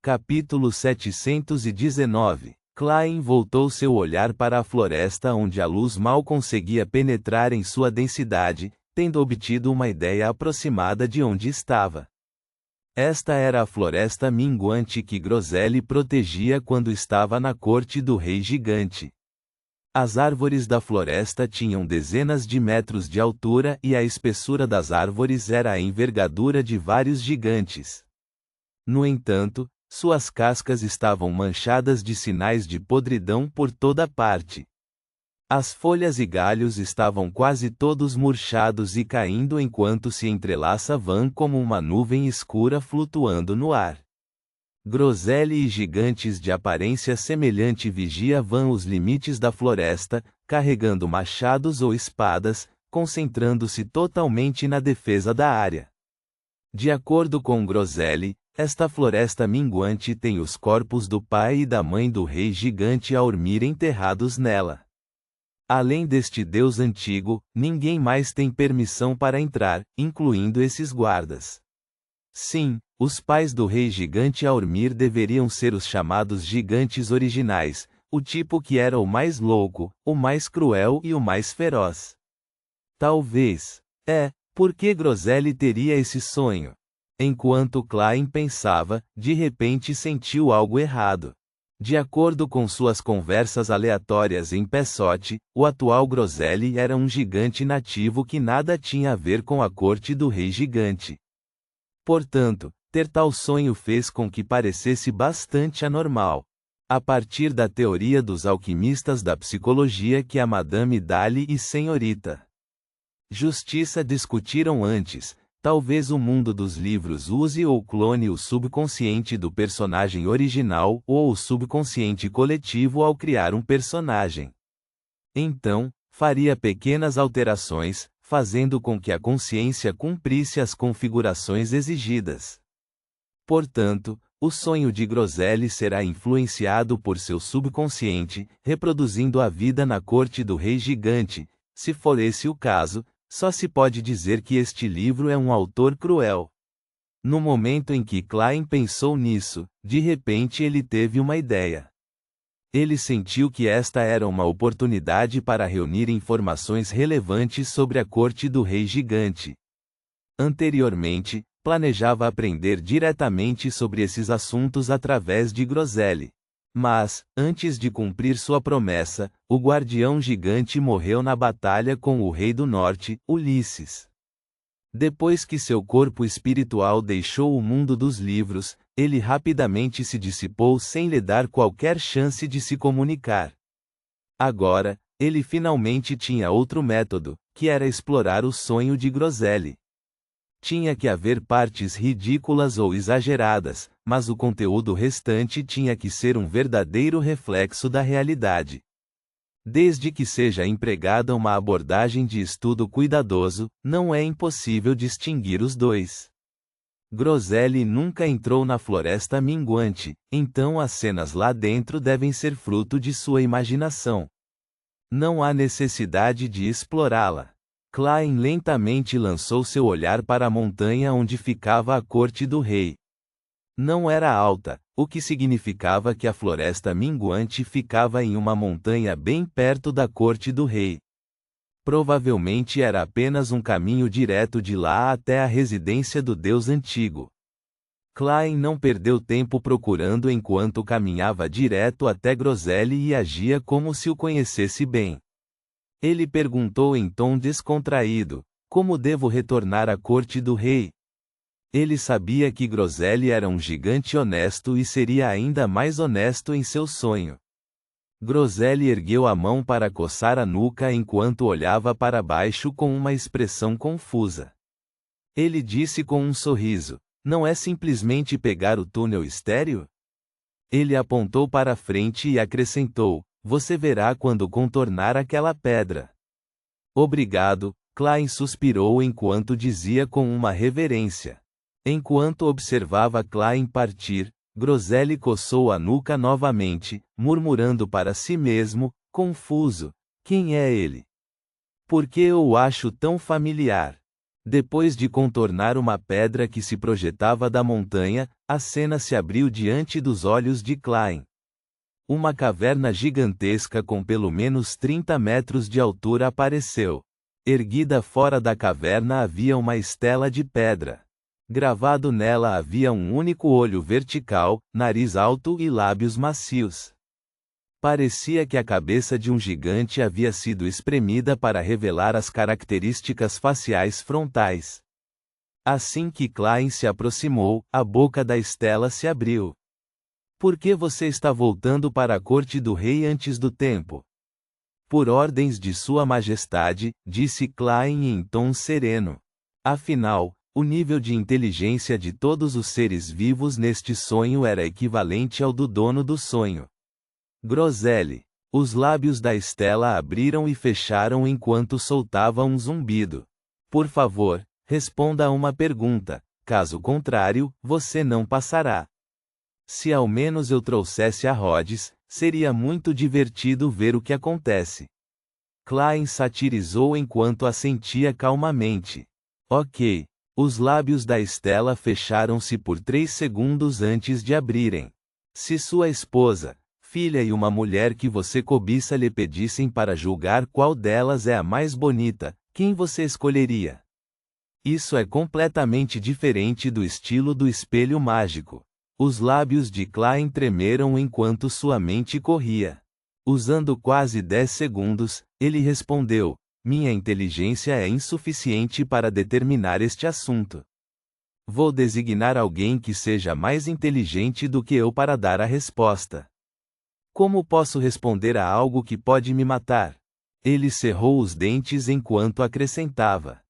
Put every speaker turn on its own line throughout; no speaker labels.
Capítulo 719. Klein voltou seu olhar para a floresta onde a luz mal conseguia penetrar em sua densidade, tendo obtido uma ideia aproximada de onde estava. Esta era a floresta minguante que Groselli protegia quando estava na corte do rei gigante. As árvores da floresta tinham dezenas de metros de altura e a espessura das árvores era a envergadura de vários gigantes. No entanto, suas cascas estavam manchadas de sinais de podridão por toda parte. As folhas e galhos estavam quase todos murchados e caindo enquanto se entrelaçavam como uma nuvem escura flutuando no ar. Groselli e gigantes de aparência semelhante vigiavam os limites da floresta, carregando machados ou espadas, concentrando-se totalmente na defesa da área. De acordo com Groselli, esta floresta minguante tem os corpos do pai e da mãe do rei gigante Aurmir enterrados nela. Além deste deus antigo, ninguém mais tem permissão para entrar, incluindo esses guardas. Sim, os pais do rei gigante Aurmir deveriam ser os chamados gigantes originais, o tipo que era o mais louco, o mais cruel e o mais feroz. Talvez. Por que Groselli teria esse sonho? Enquanto Klein pensava, de repente sentiu algo errado. De acordo com suas conversas aleatórias em Pessote, o atual Groselli era um gigante nativo que nada tinha a ver com a corte do rei gigante. Portanto, ter tal sonho fez com que parecesse bastante anormal. A partir da teoria dos alquimistas da psicologia que a Madame Dali e Senhorita Justiça discutiram antes, talvez o mundo dos livros use ou clone o subconsciente do personagem original ou o subconsciente coletivo ao criar um personagem. Então, faria pequenas alterações, fazendo com que a consciência cumprisse as configurações exigidas. Portanto, o sonho de Groselli será influenciado por seu subconsciente, reproduzindo a vida na corte do rei gigante. Se for esse o caso, só se pode dizer que este livro é um autor cruel. No momento em que Klein pensou nisso, de repente ele teve uma ideia. Ele sentiu que esta era uma oportunidade para reunir informações relevantes sobre a corte do rei gigante. Anteriormente, planejava aprender diretamente sobre esses assuntos através de Groselli. Mas, antes de cumprir sua promessa, o guardião gigante morreu na batalha com o rei do norte, Ulisses. Depois que seu corpo espiritual deixou o mundo dos livros, ele rapidamente se dissipou sem lhe dar qualquer chance de se comunicar. Agora, ele finalmente tinha outro método, que era explorar o sonho de Groselli. Tinha que haver partes ridículas ou exageradas, mas o conteúdo restante tinha que ser um verdadeiro reflexo da realidade. Desde que seja empregada uma abordagem de estudo cuidadoso, não é impossível distinguir os dois. Groselli nunca entrou na floresta minguante, então as cenas lá dentro devem ser fruto de sua imaginação. Não há necessidade de explorá-la. Klein lentamente lançou seu olhar para a montanha onde ficava a corte do rei. Não era alta, o que significava que a floresta minguante ficava em uma montanha bem perto da corte do rei. Provavelmente era apenas um caminho direto de lá até a residência do deus antigo. Klein não perdeu tempo procurando enquanto caminhava direto até Groselli e agia como se o conhecesse bem. Ele perguntou em tom descontraído: como devo retornar à corte do rei? Ele sabia que Groselli era um gigante honesto e seria ainda mais honesto em seu sonho. Groselli ergueu a mão para coçar a nuca enquanto olhava para baixo com uma expressão confusa. Ele disse com um sorriso: não é simplesmente pegar o túnel estéreo? Ele apontou para frente e acrescentou: você verá quando contornar aquela pedra. Obrigado, Klein suspirou enquanto dizia com uma reverência. Enquanto observava Klein partir, Groselli coçou a nuca novamente, murmurando para si mesmo, confuso: quem é ele? Por que eu o acho tão familiar? Depois de contornar uma pedra que se projetava da montanha, a cena se abriu diante dos olhos de Klein. Uma caverna gigantesca com pelo menos 30 metros de altura apareceu. Erguida fora da caverna havia uma estela de pedra. Gravado nela havia um único olho vertical, nariz alto e lábios macios. Parecia que a cabeça de um gigante havia sido espremida para revelar as características faciais frontais. Assim que Klein se aproximou, a boca da estela se abriu. Por que você está voltando para a corte do rei antes do tempo? Por ordens de Sua Majestade, disse Klein em tom sereno. Afinal, o nível de inteligência de todos os seres vivos neste sonho era equivalente ao do dono do sonho. Groselha. Os lábios da estela abriram e fecharam enquanto soltava um zumbido. Por favor, responda a uma pergunta, caso contrário, você não passará. Se ao menos eu trouxesse a Rhodes, seria muito divertido ver o que acontece. Klein satirizou enquanto assentia calmamente. Ok. Os lábios da estela fecharam-se por 3 segundos antes de abrirem. Se sua esposa, filha e uma mulher que você cobiça lhe pedissem para julgar qual delas é a mais bonita, quem você escolheria? Isso é completamente diferente do estilo do espelho mágico. Os lábios de Klein tremeram enquanto sua mente corria. Usando quase 10 segundos, ele respondeu: minha inteligência é insuficiente para determinar este assunto. Vou designar alguém que seja mais inteligente do que eu para dar a resposta. Como posso responder a algo que pode me matar? Ele cerrou os dentes enquanto acrescentava: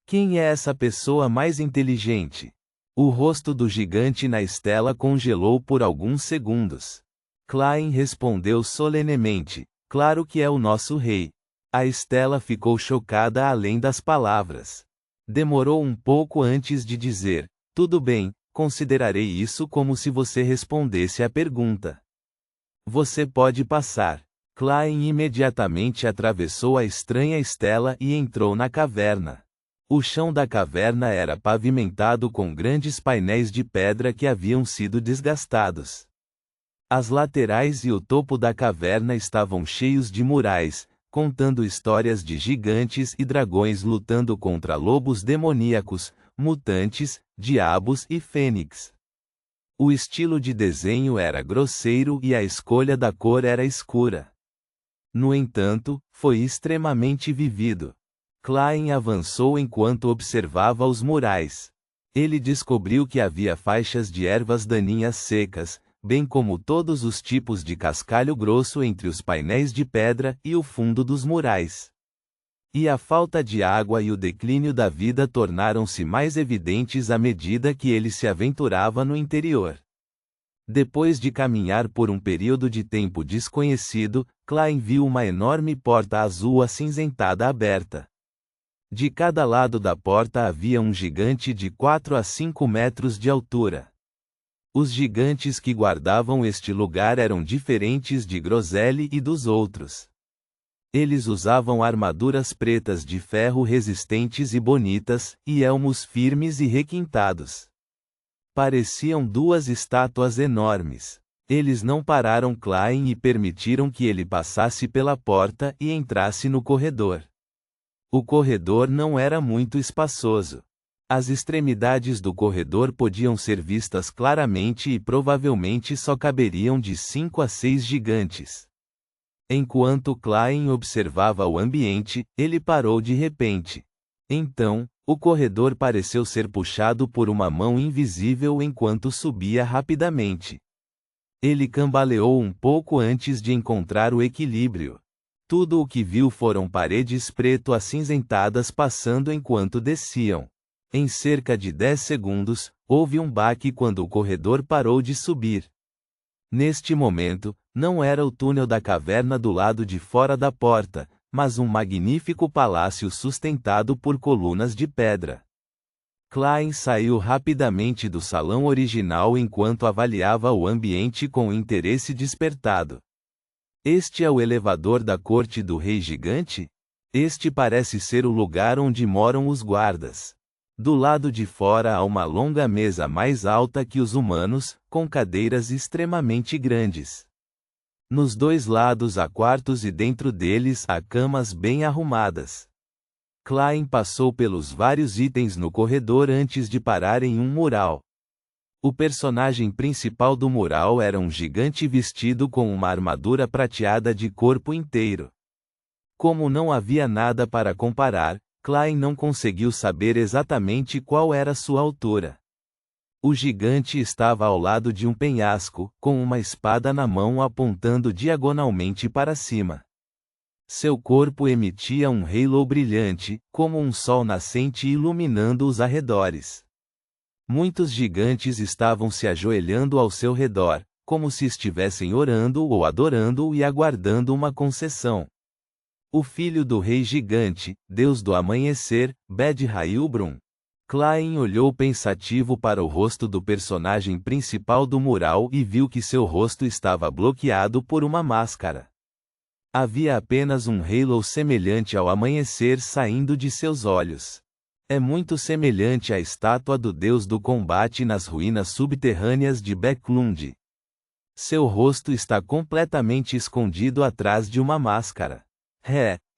quem é essa pessoa mais inteligente? O rosto do gigante na estela congelou por alguns segundos. Klein respondeu solenemente: claro que é o nosso rei. A estela ficou chocada além das palavras. Demorou um pouco antes de dizer: tudo bem, considerarei isso como se você respondesse à pergunta. Você pode passar. Klein imediatamente atravessou a estranha estela e entrou na caverna. O chão da caverna era pavimentado com grandes painéis de pedra que haviam sido desgastados. As laterais e o topo da caverna estavam cheios de murais, contando histórias de gigantes e dragões lutando contra lobos demoníacos, mutantes, diabos e fênix. O estilo de desenho era grosseiro e a escolha da cor era escura. No entanto, foi extremamente vivido. Klein avançou enquanto observava os murais. Ele descobriu que havia faixas de ervas daninhas secas, bem como todos os tipos de cascalho grosso entre os painéis de pedra e o fundo dos murais. E a falta de água e o declínio da vida tornaram-se mais evidentes à medida que ele se aventurava no interior. Depois de caminhar por um período de tempo desconhecido, Klein viu uma enorme porta azul acinzentada aberta. De cada lado da porta havia um gigante de 4 a 5 metros de altura. Os gigantes que guardavam este lugar eram diferentes de Groselha e dos outros. Eles usavam armaduras pretas de ferro resistentes e bonitas, e elmos firmes e requintados. Pareciam 2 estátuas enormes. Eles não pararam Klein e permitiram que ele passasse pela porta e entrasse no corredor. O corredor não era muito espaçoso. As extremidades do corredor podiam ser vistas claramente e provavelmente só caberiam de 5 a 6 gigantes. Enquanto Klein observava o ambiente, ele parou de repente. Então, o corredor pareceu ser puxado por uma mão invisível enquanto subia rapidamente. Ele cambaleou um pouco antes de encontrar o equilíbrio. Tudo o que viu foram paredes preto-acinzentadas passando enquanto desciam. Em cerca de 10 segundos, houve um baque quando o corredor parou de subir. Neste momento, não era o túnel da caverna do lado de fora da porta, mas um magnífico palácio sustentado por colunas de pedra. Klein saiu rapidamente do salão original enquanto avaliava o ambiente com interesse despertado. Este é o elevador da corte do rei gigante? Este parece ser o lugar onde moram os guardas. Do lado de fora há uma longa mesa mais alta que os humanos, com cadeiras extremamente grandes. Nos dois lados há quartos e dentro deles há camas bem arrumadas. Klein passou pelos vários itens no corredor antes de parar em um mural. O personagem principal do mural era um gigante vestido com uma armadura prateada de corpo inteiro. Como não havia nada para comparar, Klein não conseguiu saber exatamente qual era sua altura. O gigante estava ao lado de um penhasco, com uma espada na mão apontando diagonalmente para cima. Seu corpo emitia um halo brilhante, como um sol nascente iluminando os arredores. Muitos gigantes estavam se ajoelhando ao seu redor, como se estivessem orando ou adorando e aguardando uma concessão. O filho do rei gigante, deus do amanhecer, Bed-Railbrun. Klein olhou pensativo para o rosto do personagem principal do mural e viu que seu rosto estava bloqueado por uma máscara. Havia apenas um halo semelhante ao amanhecer saindo de seus olhos. É muito semelhante à estátua do deus do combate nas ruínas subterrâneas de Bäcklund. Seu rosto está completamente escondido atrás de uma máscara.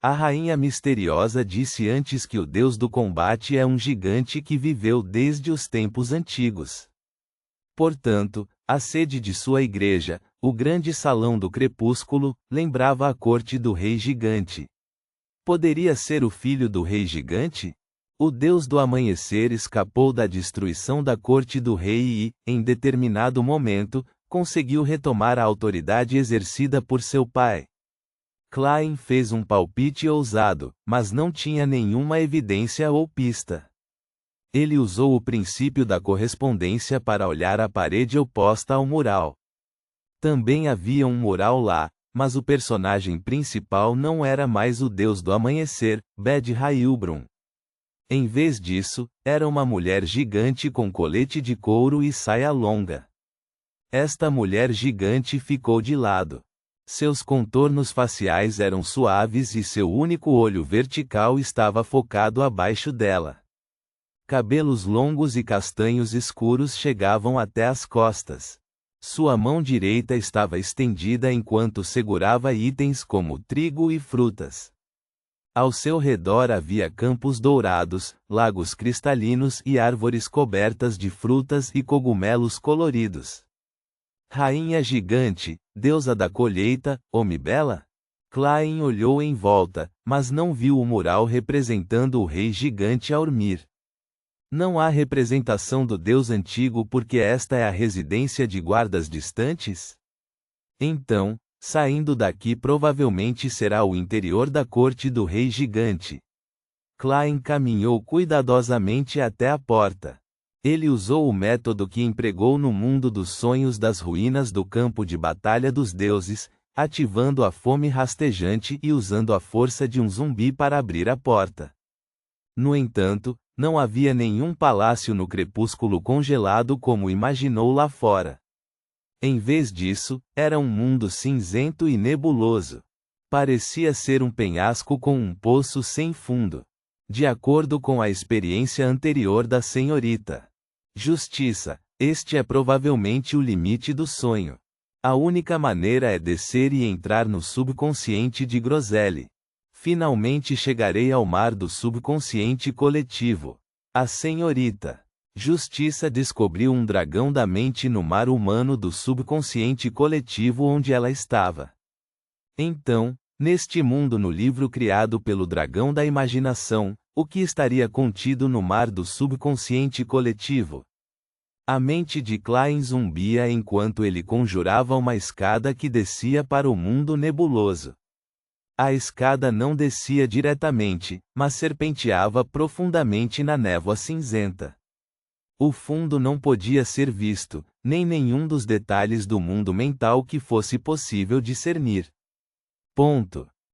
A rainha misteriosa disse antes que o deus do combate é um gigante que viveu desde os tempos antigos. Portanto, a sede de sua igreja, o grande salão do crepúsculo, lembrava a corte do rei gigante. Poderia ser o filho do rei gigante? O deus do amanhecer escapou da destruição da corte do rei e, em determinado momento, conseguiu retomar a autoridade exercida por seu pai. Klein fez um palpite ousado, mas não tinha nenhuma evidência ou pista. Ele usou o princípio da correspondência para olhar a parede oposta ao mural. Também havia um mural lá, mas o personagem principal não era mais o deus do amanhecer, Bed-Railbrun. Em vez disso, era uma mulher gigante com colete de couro e saia longa. Esta mulher gigante ficou de lado. Seus contornos faciais eram suaves e seu único olho vertical estava focado abaixo dela. Cabelos longos e castanhos escuros chegavam até as costas. Sua mão direita estava estendida enquanto segurava itens como trigo e frutas. Ao seu redor havia campos dourados, lagos cristalinos e árvores cobertas de frutas e cogumelos coloridos. Rainha gigante, deusa da colheita, Omibela? Klein olhou em volta, mas não viu o mural representando o rei gigante Aurmir. Não há representação do deus antigo porque esta é a residência de guardas distantes? Então, saindo daqui provavelmente será o interior da corte do rei gigante. Klein caminhou cuidadosamente até a porta. Ele usou o método que empregou no mundo dos sonhos das ruínas do campo de batalha dos deuses, ativando a fome rastejante e usando a força de um zumbi para abrir a porta. No entanto, não havia nenhum palácio no crepúsculo congelado como imaginou lá fora. Em vez disso, era um mundo cinzento e nebuloso. Parecia ser um penhasco com um poço sem fundo. De acordo com a experiência anterior da senhorita Justiça, este é provavelmente o limite do sonho. A única maneira é descer e entrar no subconsciente de Groselli. Finalmente chegarei ao mar do subconsciente coletivo. A senhorita Justiça descobriu um dragão da mente no mar humano do subconsciente coletivo onde ela estava. Então, neste mundo no livro criado pelo dragão da imaginação, o que estaria contido no mar do subconsciente coletivo? A mente de Klein zumbia enquanto ele conjurava uma escada que descia para o mundo nebuloso. A escada não descia diretamente, mas serpenteava profundamente na névoa cinzenta. O fundo não podia ser visto, nem nenhum dos detalhes do mundo mental que fosse possível discernir. Ponto.